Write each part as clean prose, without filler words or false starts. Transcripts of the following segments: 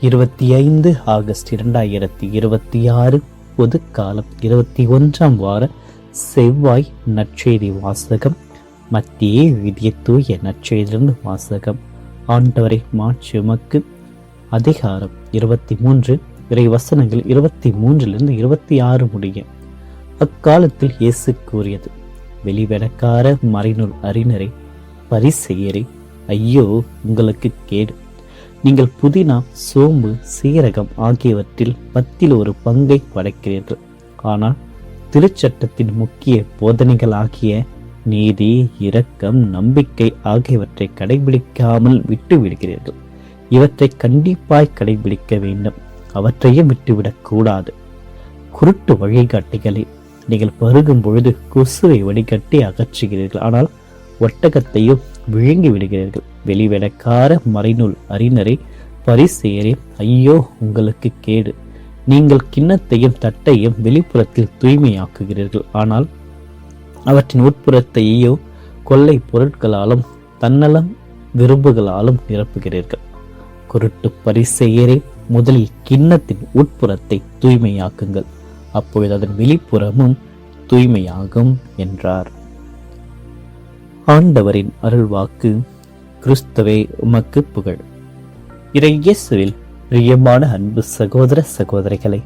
25 August 2026 பொது காலம் 21ஆம் வார செவ்வாய். நற்செய்தி வாசகம். மத்திய எழுதிய தூய நற்செய்தியிலிருந்து வாசகம். ஆண்டவரை மாட்சி உமக்கு. அதிகாரம் 23, இறை வசனங்கள் 23 26 முடிய. அக்காலத்தில் இயேசு கூறியது: வெளிவேடக்கார மறைநூல் அறிஞரை, பரிசேயரே, ஐயோ உங்களுக்கு கேடு! நீங்கள் புதினா, சோம்பு, சீரகம் ஆகியவற்றில் 10 ஒரு பங்கை படைக்கிறீர்கள். ஆனால் திருச்சட்டத்தின் முக்கிய போதனைகள் ஆகிய நீதி, இரக்கம், நம்பிக்கை ஆகியவற்றை கடைபிடிக்காமல் விட்டு விடுகிறீர்கள். இவற்றை கண்டிப்பாய் கடைபிடிக்க வேண்டும். அவற்றையும் விட்டுவிடக் கூடாது. குருட்டு வழிகாட்டிகளை, நீங்கள் பருகும் பொழுது கொசுவை வடிகட்டி அகற்றுகிறீர்கள், ஆனால் ஒட்டகத்தையும் விழுங்கி விடுகிறீர்கள். வெளிவேடக்கார மறைநூல் அறிஞரை, பரிசேயரே, ஐயோ உங்களுக்கு கேடு! நீங்கள் கிண்ணத்தையும் தட்டையும் வெளிப்புறத்தில் தூய்மையாக்குகிறீர்கள், ஆனால் அவற்றின் உட்புறத்தையோ கொள்ளை பொருட்களாலும் தன்னலம் விரும்புகளாலும் நிரப்புகிறீர்கள். குருட்டு பரிசேயரே, முதலில் கிண்ணத்தின் உட்புறத்தை தூய்மையாக்குங்கள், அப்பொழுது அதன் வெளிப்புறமும் தூய்மையாகும் என்றார். ஆண்டவரின் அருள்வாக்கு. கிறிஸ்துவே உமக்கு புகழ். இயேசுவில் பிரியமான அன்பு சகோதர சகோதரிகளை,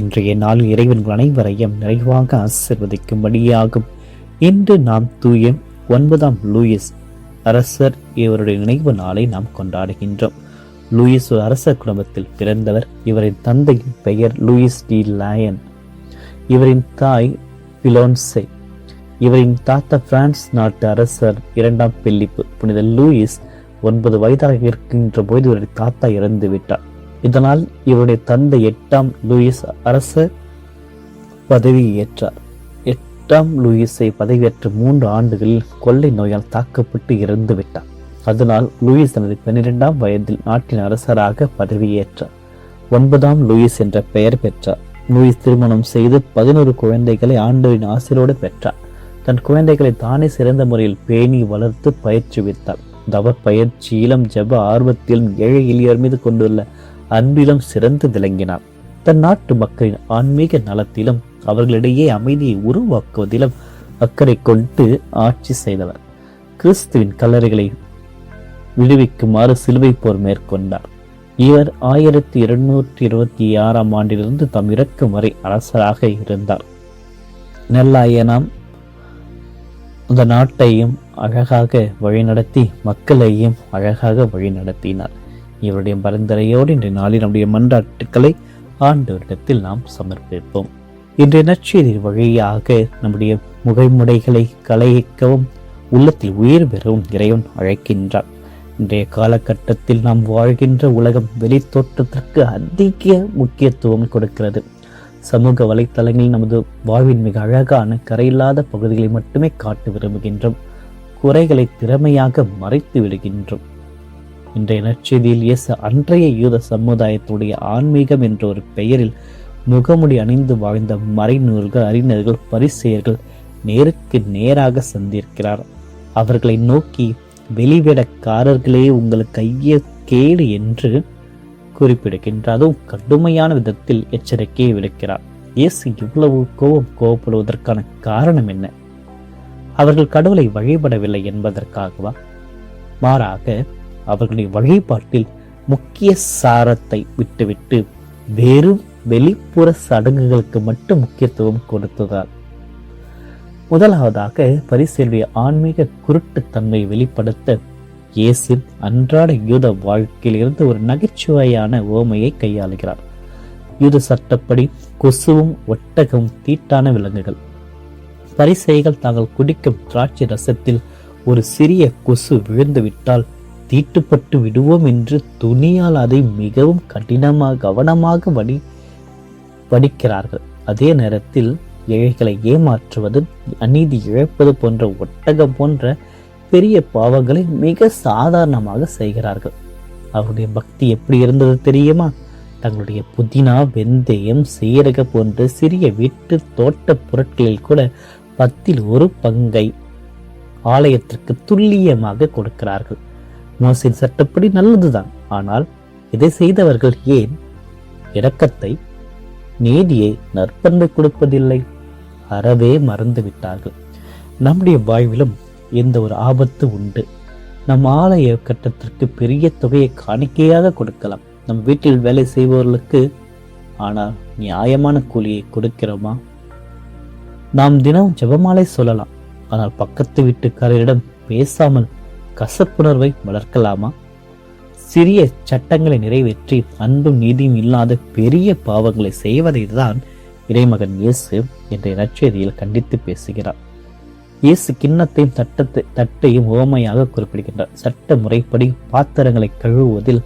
இன்றைய நாள் இறைவன் அனைவரையும் நிறைவாக ஆசீர்வதிக்கும்படியாகும். இன்று நாம் தூய 9ஆம் லூயிஸ் அரசர் இவருடைய நினைவு நாளை நாம் கொண்டாடுகின்றோம். லூயிஸ் ஒரு அரச குடும்பத்தில் பிறந்தவர். இவரின் தந்தையின் பெயர் லூயிஸ் டி லயன். இவரின் தாய் பிலோன்சே. இவரின் தாத்தா பிரான்ஸ் நாட்டு அரசர் 2ஆம் பிலிப்பு. புனித லூயிஸ் 9 வயதாக இருக்கின்ற போது இவருடைய தாத்தா இறந்து விட்டார். இதனால் இவருடைய தந்தை 8ஆம் லூயிஸ் அரசர் பதவியேற்றார். 8ஆம் லூயிஸை பதவியேற்ற 3 ஆண்டுகளில் கொள்ளை நோயால் தாக்கப்பட்டு இறந்து விட்டார். அதனால் லூயிஸ் தனது 12ஆம் வயதில் நாட்டின் அரசராக பதவியேற்றார். 9ஆம் லூயிஸ் என்ற பெயர் பெற்றார். லூயிஸ் திருமணம் செய்து 11 குழந்தைகளை ஆண்டவரின் ஆசீர்வாதம் பெற்றார். தன் குழந்தைகளை தானே சிறந்த முறையில் பேணி வளர்த்து பயிற்சிவித்தார். தவ பயிற்சியிலும் ஜப ஆர்வத்திலும் ஏழை எளியோர் மீது கொண்டுள்ள அன்பிலும் சிறந்து விளங்கினார். தன் நாட்டு மக்களின் ஆன்மீக நலத்திலும் அவர்களிடையே அமைதியை உருவாக்குவதிலும் அக்கறை கொண்டு ஆட்சி செய்தவர். கிறிஸ்துவின் கல்லறைகளை விடுவிக்குமாறு சிலுவை போர் மேற்கொண்டார். இவர் 1226ஆம் ஆண்டிலிருந்து தம் இறக்கும் வரை அரசராக இருந்தார். நெல்லாயனாம் அந்த நாட்டையும் அழகாக வழிநடத்தி மக்களையும் அழகாக வழிநடத்தினார். இவருடைய பரிந்துரையோடு இன்றைய நாளில் நம்முடைய மன்றாட்டுக்களை ஆண்டவரிடத்தில் நாம் சமர்ப்பிப்போம். இன்றைய நற்செய்தி வழியாக நம்முடைய முகைமுடைகளை களைக்கவும் உள்ளத்தில் உயிர் பெறவும் இறைவன் அழைக்கின்றார். இன்றைய காலகட்டத்தில் நாம் வாழ்கின்ற உலகம் வெளி தோற்றத்திற்கு அதிக முக்கியத்துவம் கொடுக்கிறது. சமூக வலைத்தளங்களில் நமது வாழ்வின் மிக அழகான கரையில்லாத பகுதிகளை மட்டுமே காட்ட விரும்புகின்றோம். குறைகளை திறமையாக மறைத்து விடுகின்றோம். இன்றைய நற்செய்தியில் இயேசு அன்றைய யூத சமுதாயத்துடைய ஆன்மீகம் என்ற ஒரு பெயரில் முகமுடி அணிந்து வாழ்ந்த மறைநூல்கள் அறிஞர்கள், பரிசேயர்கள் நேருக்கு நேராக சந்திக்கிறார். அவர்களை நோக்கி, வெளிவேடக்காரர்களே, உங்களுக்கு ஐய கேடு என்று குறிப்பிடுகின்றார். அதுவும் கடுமையான விதத்தில் எச்சரிக்கையை விடுக்கிறார். இயேசு இவ்வளவு கோபப்படுவதற்கான காரணம் என்ன? அவர்கள் கடவுளை வழிபடவில்லை என்பதற்காகவா? மாறாக அவர்களுடைய வழிபாட்டில் முக்கிய சாரத்தை விட்டுவிட்டு வெறும் வெளிப்புற சடங்குகளுக்கு மட்டும் முக்கியத்துவம் கொடுத்ததால். முதலாவதாக பரிசேயருடைய ஆன்மீக குருட்டுத்தன்மையை வெளிப்படுத்த இயேசு அன்றாட யூத வாழ்க்கையில் இருந்து ஒரு நகைச்சுவையான ஓமையை கையாளுகிறார். யூத சட்டப்படி கொசுவும் ஒட்டகமும் தீட்டான விலங்குகள். பரிசேயர்கள் தாங்கள் குடிக்கும் திராட்சை ரசத்தில் ஒரு சிறிய கொசு விழுந்துவிட்டால் தீட்டுப்பட்டு விடுவோம் என்று துணியால் அதை மிகவும் கவனமாக வடிக்கிறார்கள். அதே நேரத்தில் ஏழைகளை ஏமாற்றுவது, அநீதி இழப்பது போன்ற ஒட்டகம் போன்ற பெரிய பாவங்களை மிக சாதாரணமாக செய்கிறார்கள். அவருடைய பக்தி எப்படி இருந்தது தெரியுமா? தங்களுடைய புதினா, வெந்தயம், சீரக போன்ற சிறிய வீட்டு தோட்ட பொருட்களில் கூட 10 ஒரு பங்கை ஆலயத்திற்கு துல்லியமாக கொடுக்கிறார்கள். மோசேயின் சட்டப்படி நல்லதுதான். ஆனால் இதை செய்தவர்கள் ஏன் இரக்கத்தை, நீதியை, நற்பண்பை கொடுப்பதில்லை? அறவே மறந்து விட்டார்கள். நம்முடைய வாழ்விலும் எந்த ஒரு ஆபத்து உண்டு. நம் ஆலய கட்டத்திற்கு பெரிய தொகையை காணிக்கையாக கொடுக்கலாம், நம் வீட்டில் வேலை செய்பவர்களுக்கு. ஆனால் நியாயமான கூலியை கொடுக்கிறோமா? நாம் தினம் ஜெபமாலை சொல்லலாம், ஆனால் பக்கத்து வீட்டுக்காரரிடம் பேசாமல் கசப்புணர்வை வளர்க்கலாமா? சிறிய சட்டங்களை நிறைவேற்றி அன்பும் நீதியும் இல்லாத பெரிய பாவங்களை செய்வதை தான் இறைமகன் இயேசு என்ற நற்செய்தியில் கண்டித்து பேசுகிறார். இயேசு கிண்ணத்தையும் தட்டையும் உவமையாக குறிப்பிடுகின்றார். சட்ட முறைப்படி பாத்திரங்களை கழுவுவதில்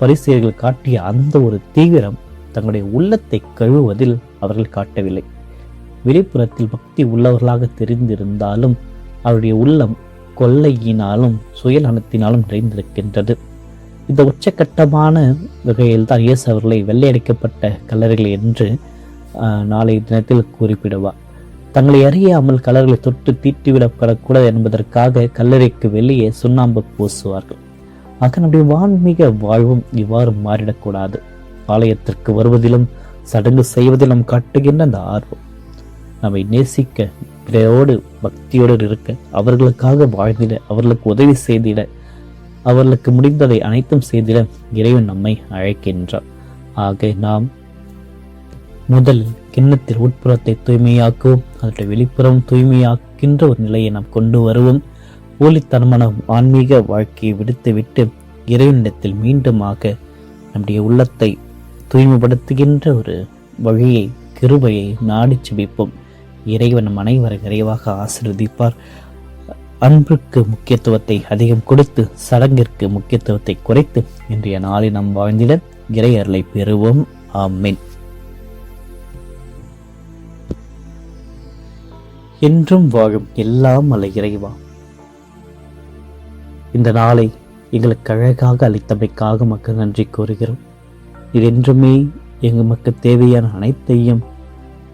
பரிசேயர்கள் காட்டிய அந்த ஒரு தீவிரம் தங்களுடைய உள்ளத்தை கழுவுவதில் அவர்கள் காட்டவில்லை. வெளிப்புறத்தில் பக்தி உள்ளவர்களாக தெரிந்திருந்தாலும் அவருடைய உள்ளம் கொள்ளையினாலும் சுயநலத்தினாலும் நிறைந்திருக்கின்றது. இந்த உச்சகட்டமான வகையில் தான் இயேசு அவர்களை வெள்ளையடிக்கப்பட்ட கல்லறைகள் என்று நாளைய தினத்தில் குறிப்பிடுவார். தங்களை அறியாமல் கல்லறைகளை தொட்டு தீட்டிவிடப்படக்கூடாது என்பதற்காக கல்லறைக்கு வெளியே சுண்ணாம்பு பூசுவார்கள். ஆக நம்முடைய வான்மீக வாழ்வும் இவ்வாறு மாறிடக்கூடாது. ஆலயத்திற்கு வருவதிலும் சடங்கு செய்வதிலும் காட்டுகின்ற அந்த ஆர்வம் நம்மை நேசிக்க, பிறரோடு பக்தியோடு இருக்க, அவர்களுக்காக வாழ்ந்திட, அவர்களுக்கு உதவி செய்திட, அவர்களுக்கு முடிந்ததை அனைத்தும் செய்திட இறைவன் நம்மை அழைக்கின்றார். ஆக நாம் முதல் கிண்ணத்தில் உட்புறத்தை தூய்மையாக்குவோம், அதனுடைய வெளிப்புறம் தூய்மையாக்கின்ற ஒரு நிலையை நாம் கொண்டு வருவோம். போலித்தனமான ஆன்மீக வாழ்க்கையை விடுத்துவிட்டு இறைவனிடத்தில் மீண்டுமாக நம்முடைய உள்ளத்தை தூய்மைப்படுத்துகின்ற ஒரு வழியை, கிருபையை நாடி செபிப்போம். இறைவன் நம் அனைவரை நிறைவாக ஆசீர்வதிப்பார். அன்புக்கு முக்கியத்துவத்தை அதிகம் கொடுத்து சடங்கிற்கு முக்கியத்துவத்தை குறைத்து இன்றைய நாளை நாம் வாழ்ந்திட இறை அருளை பெறுவோம். ஆமென். என்றும் வாழும் எல்லாம் அல்ல இறைவா, இந்த நாளை எங்களுக்கு அழகாக அளித்தமைக்காக மக்கள் நன்றி கூறுகிறோம். இது என்றுமே எங்கள் மக்கள் தேவையான அனைத்தையும்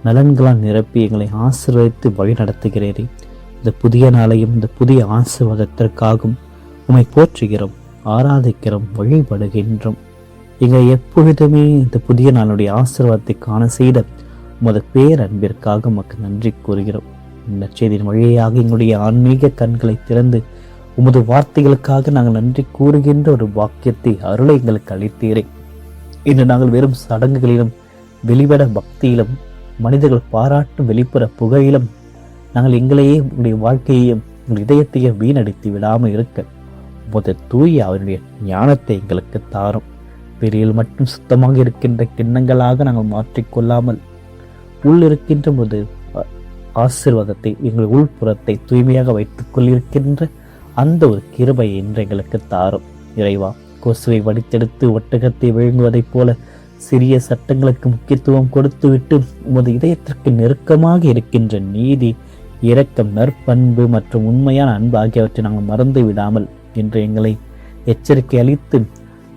நலன்களால் நிரப்பி எங்களை ஆசீர்வதித்து வழி நடத்துகிறீரே. இந்த புதிய நாளையும் இந்த புதிய ஆசீர்வாதத்திற்காகவும் உம்மை போற்றுகிறோம், ஆராதிக்கிறோம், வழிபடுகின்றோம். எங்களை எப்பொழுதுமே இந்த புதிய நாளுடைய ஆசீர்வாதத்தை காண செய்த உமது பேரன்பிற்காக மக்கள் நன்றி கூறுகிறோம். இந்த செய்தியின் வழியாக எங்களுடைய ஆன்மீக கண்களை திறந்து உமது வார்த்தைகளுக்காக நாங்கள் நன்றி கூறுகின்ற ஒரு வாக்கியத்தை அருளை எங்களுக்கு அளித்தீரே. இன்று நாங்கள் வெறும் சடங்குகளிலும் வெளிவட பக்தியிலும் மனிதர்கள் பாராட்டும் வெளிப்புற புகையிலும் நாங்கள் எங்களையே உங்களுடைய வாழ்க்கையையும் உங்கள் இதயத்தையும் வீணடித்து விடாமல் இருக்க உமது தூய அவருடைய ஞானத்தை எங்களுக்கு தாரும். வெளியில் மட்டும் சுத்தமாக இருக்கின்ற கிண்ணங்களாக நாங்கள் மாற்றிக்கொள்ளாமல் உள் இருக்கின்ற போது ஆசீர்வாதத்தை, எங்கள் உள்புறத்தை தூய்மையாக வைத்துக் கொண்டிருக்கின்ற அந்த ஒரு கிருபையை இன்று எங்களுக்கு தாரும். இறைவா, கொசுவை வடித்தெடுத்து ஒட்டகத்தை விழுங்குவதைப் போல சிறிய சட்டங்களுக்கு முக்கியத்துவம் கொடுத்துவிட்டு உமது இதயத்திற்கு நெருக்கமாக இருக்கின்ற நீதி, இரக்கம், நற்பண்பு மற்றும் உண்மையான அன்பு ஆகியவற்றை நாங்கள் மறந்து விடாமல் இன்று எங்களை எச்சரிக்கை அளித்து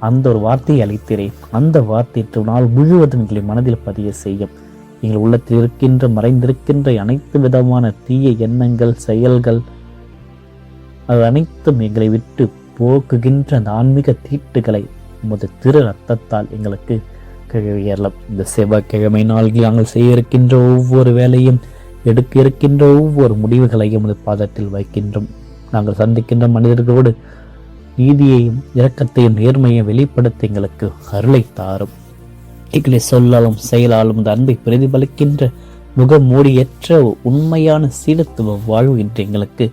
அந்த ஒரு வார்த்தையை அளித்தீரே. அந்த வார்த்தை நாள் முழுவதும் எங்களை மனதில் பதிய செய்யும். எங்கள் உள்ளத்தில் இருக்கின்ற மறைந்திருக்கின்ற அனைத்து விதமான தீய எண்ணங்கள், செயல்கள், அது அனைத்தும் எங்களை விட்டு போக்குகின்ற அந்த ஆன்மீக தீட்டுகளை உமது திரு ரத்தத்தால் எங்களுக்கு கழுவியறலாம். இந்த செவ்வாய்க்கிழமை நாளில் நாங்கள் செய்ய இருக்கின்ற ஒவ்வொரு வேலையும், எடுக்க இருக்கின்ற ஒவ்வொரு முடிவுகளையும் உமது பாதத்தில் வைக்கின்றோம். நாங்கள் சந்திக்கின்ற மனிதர்களோடு நீதியையும் இரக்கத்தையும் நேர்மையையும் வெளிப்படுத்த எங்களுக்கு அருளை தாரும். எங்களை சொல்லாலும் செயலாலும் இந்த அன்பை பிரதிபலிக்கின்ற முகமூடியற்ற உண்மையான சீலத்துவ வாழ்வு இன்று எங்களுக்கு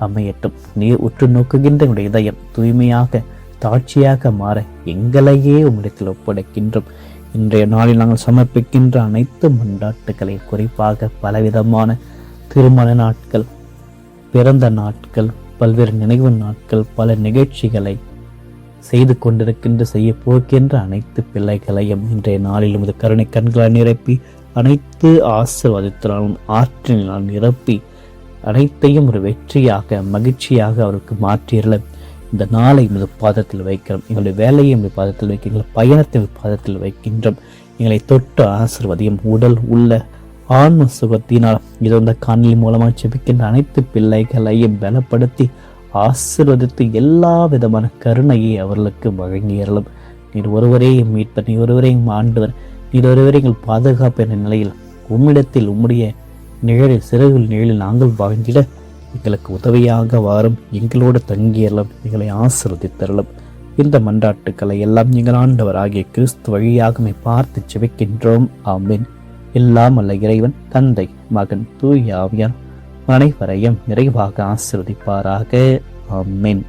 அமையட்டும். நீர் உற்று நோக்குகின்ற உடைய இதயம் தூய்மையாக தாட்சியாக மாற எங்களையே உம்மிடத்தில் ஒப்படைக்கின்றோம். இன்றைய நாளில் நாங்கள் சமர்ப்பிக்கின்ற அனைத்து மன்றாட்டுகளை, குறிப்பாக பலவிதமான திருமண நாட்கள், பிறந்த நாட்கள், பல்வேறு நினைவு நாட்கள், பல நிகழ்ச்சிகளை செய்து கொண்டிருக்கின்ற செய்ய போகின்ற அனைத்து பிள்ளைகளையும் இன்றைய நாளில் உமது கருணை கண்களால் நிரப்பி அனைத்து ஆசீர்வாதத்தினாலும் ஆற்றினால் நிரப்பி அனைத்தையும் ஒரு வெற்றியாக மகிழ்ச்சியாக அவருக்கு மாற்றியல இந்த நாளை உமது பாதத்தில் வைக்கிறோம். எங்களுடைய வேலையை உமது பாதத்தில் வைக்க, எங்கள் பயணத்தை பாதத்தில் வைக்கின்றோம். எங்களை தொட்டு ஆசீர்வதியும் உடல் உள்ள ஆன்ம சுகத்தினால் இது இந்த காணொலி மூலமாக ஜெபிக்கின்ற அனைத்து பிள்ளைகளையும் பலப்படுத்தி ஆசீர்வதித்து எல்லா விதமான கருணையை அவர்களுக்கு வழங்கியறலும். நீர் ஒருவரே மீட்பர், நீர் ஒருவரே ஆண்டவர், நீர் ஒருவரே எங்கள் பாதுகாப்பு என்ற நிலையில் உம்மிடத்தில் உம்முடைய நிழலில் சிறகுகள் நிழலில் நாங்கள் வாழ்ந்திட எங்களுக்கு உதவியாக வாரும். எங்களோடு தங்கியறலும், எங்களை ஆசீர்வதித்தருளும். இந்த மன்றாட்டுக்களை எல்லாம் எங்கள் ஆண்டவர் ஆகிய கிறிஸ்து வழியாக பார்த்து செபிக்கின்றோம். ஆமென். எல்லாம் அல்ல இறைவன் தந்தை, மகன், தூய ஆவியார் அனைவரையும் நிறைவாக ஆசீர்வதிப்பாராக. ஆமென்.